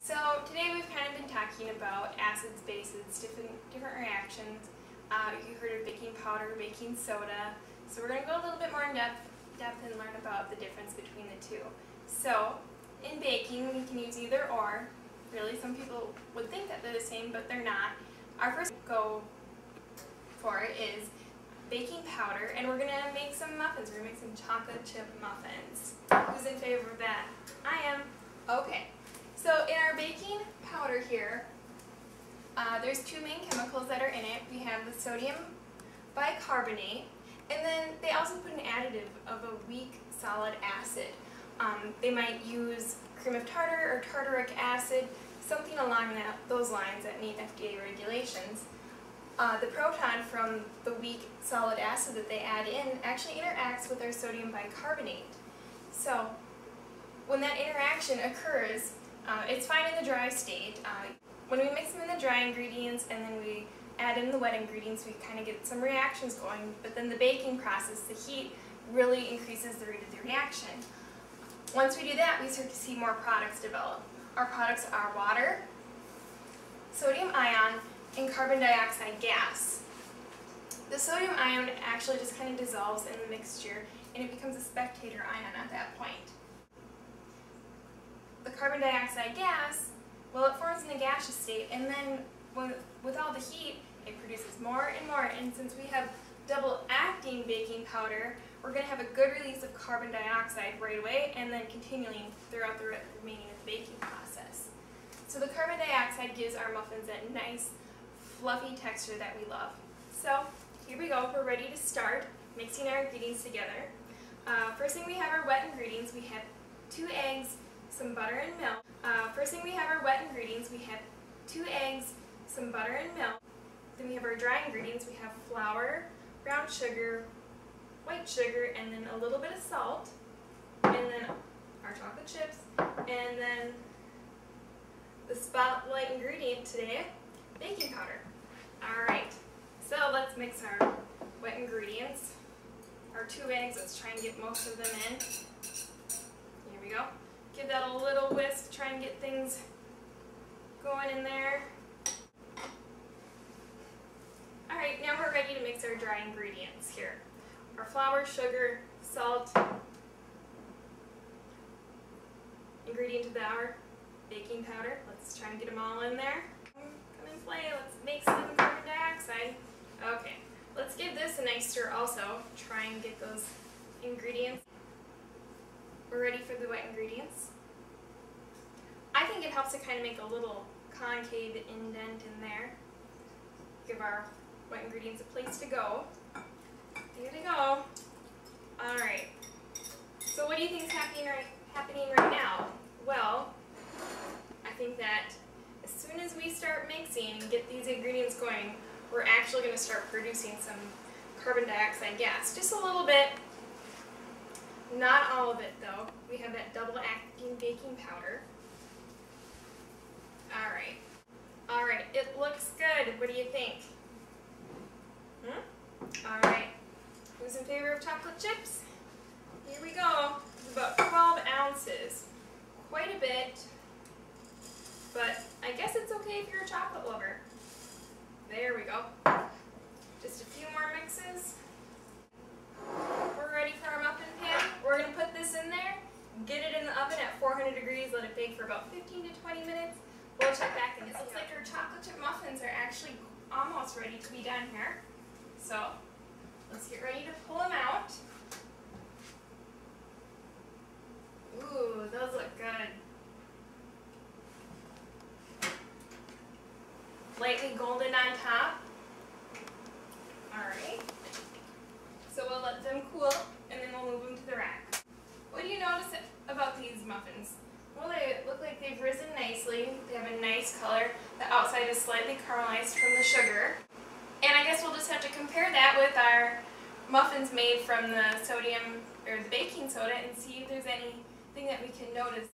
So today we've kind of been talking about acids, bases, different reactions. You heard of baking powder, baking soda. So we're going to go a little bit more in depth and learn about the difference between the two. So in baking we can use either or. Really, some people would think that they're the same, but they're not. Our first go for it is baking powder, and we're going to make some muffins. We're going to make some chocolate chip muffins. Who's in favor of that? I am. Okay. So in our baking powder here, there's two main chemicals that are in it. We have the sodium bicarbonate, and then they also put an additive of a weak solid acid. They might use cream of tartar or tartaric acid, something along those lines that meet FDA regulations. The proton from the weak solid acid that they add in actually interacts with our sodium bicarbonate. So when that interaction occurs, it's fine in the dry state. When we mix them in the dry ingredients and then we add in the wet ingredients, we kind of get some reactions going, but then the baking process, the heat, really increases the rate of the reaction. Once we do that, we start to see more products develop. Our products are water, sodium ion, and carbon dioxide gas. The sodium ion actually just kind of dissolves in the mixture and it becomes a spectator ion at that point. The carbon dioxide gas, well, it forms in a gaseous state, and then with all the heat, it produces more and more, and since we have double acting baking powder, we're going to have a good release of carbon dioxide right away and then continuing throughout the remaining of the baking process. So the carbon dioxide gives our muffins that nice fluffy texture that we love. So here we go, we're ready to start mixing our ingredients together. First thing we have our wet ingredients. We have 2 eggs, some butter and milk. First thing we have our wet ingredients. We have 2 eggs, some butter and milk. Then we have our dry ingredients. We have flour, brown sugar, white sugar, and then a little bit of salt, and then our chocolate chips, and then the spotlight ingredient today, baking powder. Alright, so let's mix our wet ingredients. Our 2 eggs, let's try and get most of them in. Here we go. Give that a little whisk, try and get things going in there. Alright, now we're ready to mix our dry ingredients here. Our flour, sugar, salt, ingredient of the hour, baking powder. Let's try and get them all in there. Come and play, let's make some carbon dioxide. Okay, let's give this a nice stir also. Try and get those ingredients. We're ready for the wet ingredients. I think it helps to kind of make a little concave indent in there. Give our wet ingredients a place to go. Here they go. Alright. So what do you think is happening right now? Well, I think that as soon as we start mixing and get these ingredients going, we're actually going to start producing some carbon dioxide gas. Just a little bit. Not all of it though. We have that double acting baking powder. Alright. Alright, it looks good. What do you think? Alright. Who's in favor of chocolate chips? Here we go. It's about 12 ounces. Quite a bit, but I guess it's okay if you're a chocolate lover. There we go. Just a few more mixes. We're ready for our muffin pan. We're going to put this in there, get it in the oven at 400 degrees, let it bake for about 15 to 20 minutes. We'll check back and it looks like our chocolate chip muffins are actually almost ready to be done here. So let's get ready to pull them out. Ooh, those look good. Lightly golden on top. Alright. So we'll let them cool and then we'll move them to the rack. What do you notice about these muffins? Well, they look like they've risen nicely. They have a nice color. The outside is slightly caramelized from the sugar. And I guess we'll just have to compare that with our muffins made from the sodium or the baking soda and see if there's anything that we can notice.